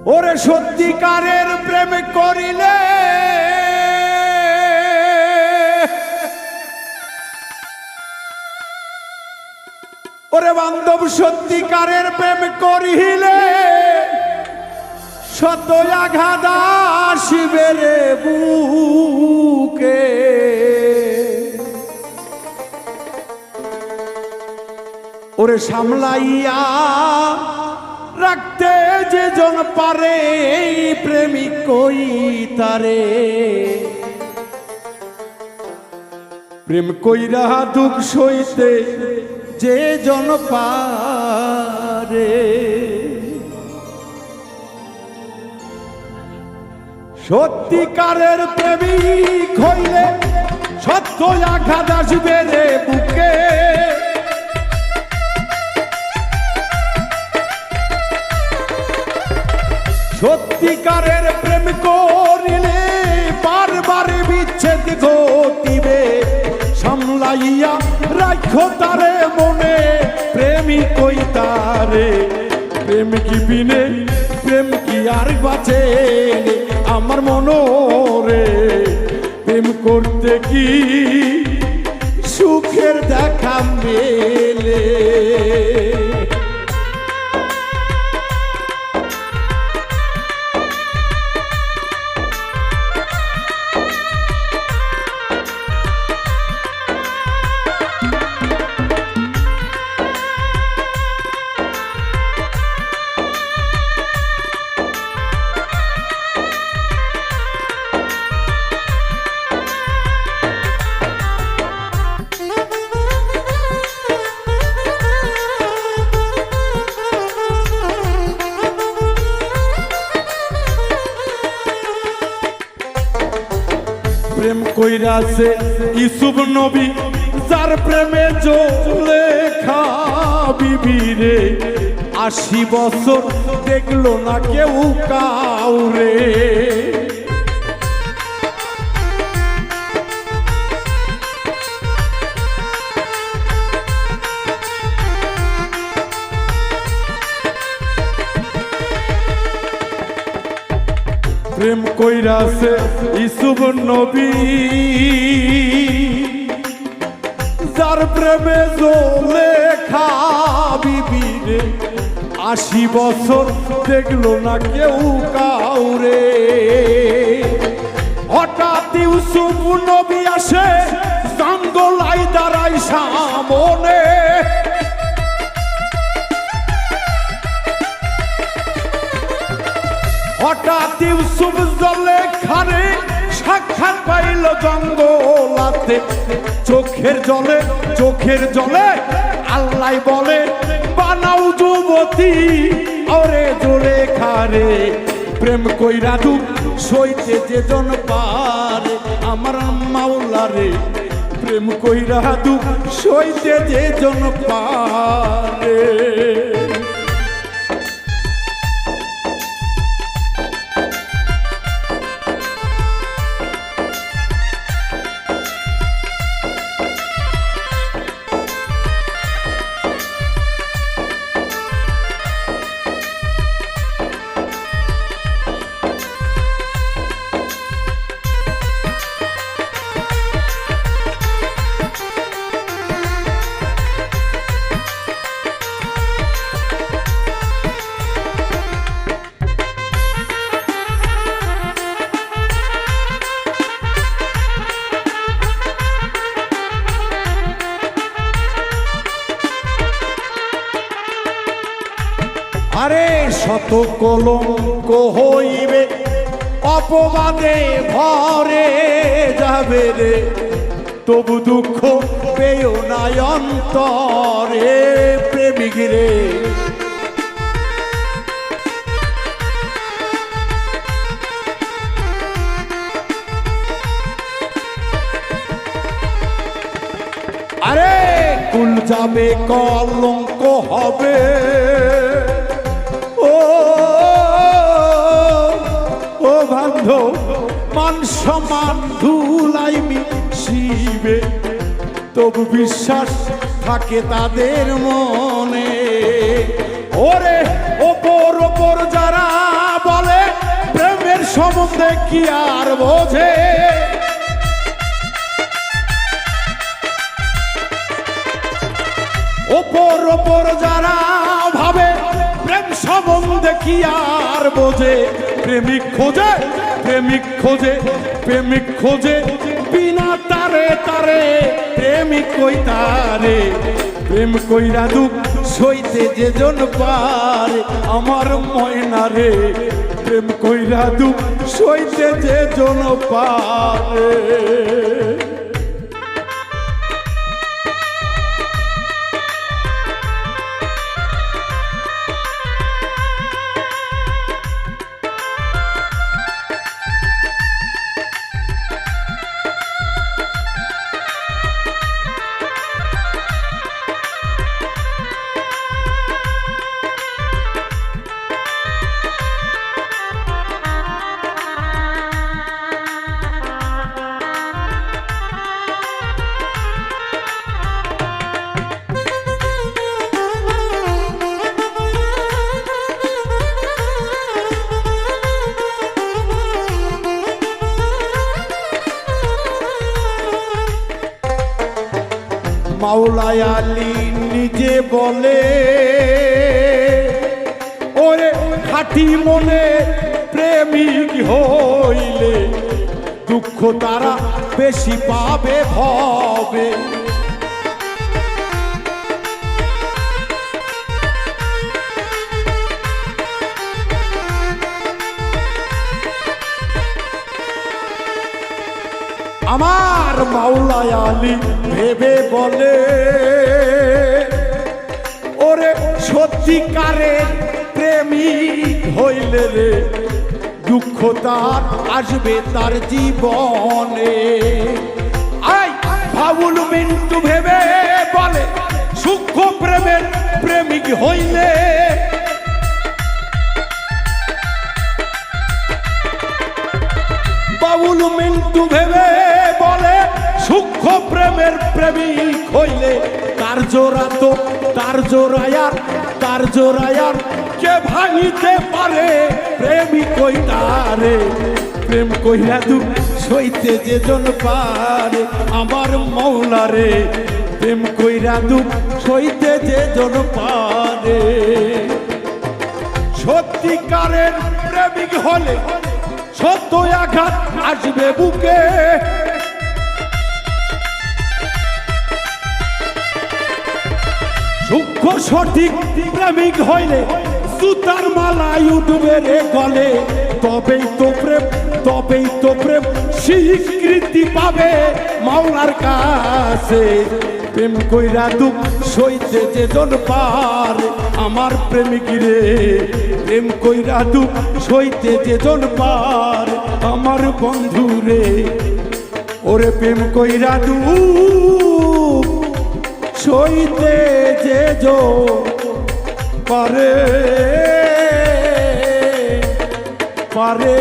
ওরে সত্যিকারের প্রেম করিলে ওরে বান্ধব সত্যিকারের প্রেম করিলে শত আঘাত আসিবে রে বুকে। ওরে সামলাইয়া রাখতে যে জন পারে প্রেমিক কই তারে, প্রেম কইরা দুঃখ সইতে যে জন পারে। সত্যিকারের প্রেমিক হইলে সত্য আঘাত আসবে রে বুকে। সত্যিকারের প্রেম করিলে বারবার বিচ্ছেদ ঘটিবে, সামলাইয়া রাখো তারে মনে প্রেমিক কই তারে। প্রেম কি বিনে প্রেম কি আর বাঁচে আমার মনরে, প্রেম করতে কি সুখের দেখা মেলে। প্রেম কইরাছে ইসুফ নবী যার প্রেমে জলেখা বিবি রে, ৮০ বছর দেখলো না কেউ কাউরে। প্রেম কইরাছে ইসুফ নবী যার প্রেমে জলেখা বিবি রে, ৮০ বছর দেখলো না কেউ কাউরে। হঠাৎ ইউসুফ নবী আসে জঙ্গলাই দাঁড়াই সামনে, হঠাৎ ইউসুফ জলেখারে সাক্ষাৎ পাইল জঙ্গলাতে। চোখের জলে আল্লাহ বলে বানাও যুবতী ওরে জলেখারে। প্রেম কইরা দুঃখ সইতে যে জন পারে আমার মাওলারে, প্রেম কইরা দুঃখ সইতে যে জন পারে। আরে শত কলঙ্ক হইবে অপবাদে ভরে যাবে রে, তবু দুঃখ পেও না অন্তরে প্রেমিক রে। আরে কুল যাবে কলঙ্ক হবে, ও বান্ধব মান সম্মান ধুলাই মিশিবে, তবু বিশ্বাস থাকে তাদের মনে। ওরে ওপর যারা সম্বন্ধে কি আর বোঝে, ওপর ওপর যারা ভাবে প্রেম সম্বন্ধে কি আর বোঝে। প্রেমিক খোঁজে প্রেমিক খোঁজে প্রেমিক খোঁজে বিনা তারে তারে, প্রেমিক কই তারে। প্রেম কইরা দুঃখ সইতে যে জন পারে আমার ময়না রে, প্রেম কইরা দুঃখ সইতে যে জন পারে। মাওলাই আলী নিজে বলে, ওরে খাঁটি মনে প্রেমিক হইলে দুঃখ তারা বেশি পাবে ভবে। আমার মাওলাই আলী ভেবে বলে, ওরে সত্যিকারের প্রেমিক হইলে রে দুঃখ তার আসবে তার জীবনে। আই বাবুল মিন্টু ভেবে বলে, সূক্ষ্ম প্রেমের প্রেমিক হইলে বাবুল মিন্টু ভেবে বলে, সূক্ষ্ম প্রেমের প্রেমিক হইলে তার জোড়া তো তার জোড়ায়ার কে ভাঙিতে পারে। প্রেমিক কই তারে, প্রেম কইরা দুঃখ সইতে যে জন পারে আমার মৌলা রে, প্রেম কইরা দুঃখ সইতে যে জন পারে। সত্যিকারের প্রেমিক হলে সত্য আঘাত আসবে বুকে, সূক্ষ্ম সঠিক প্রেমিক হইলে সুতার মালাই উঠবে রে গলে। তবেই তো প্রেম স্বীকৃতি পাবে মাওলার কাছে। প্রেম কইরা দুঃখ সইতে যে জন পারে আমার প্রেমিক রে, প্রেম কইরা দুঃখ সইতে যে জন পারে আমার বন্ধু রে। ওরে প্রেম কইরা দুঃখ সইতে যে জন পারে পারে।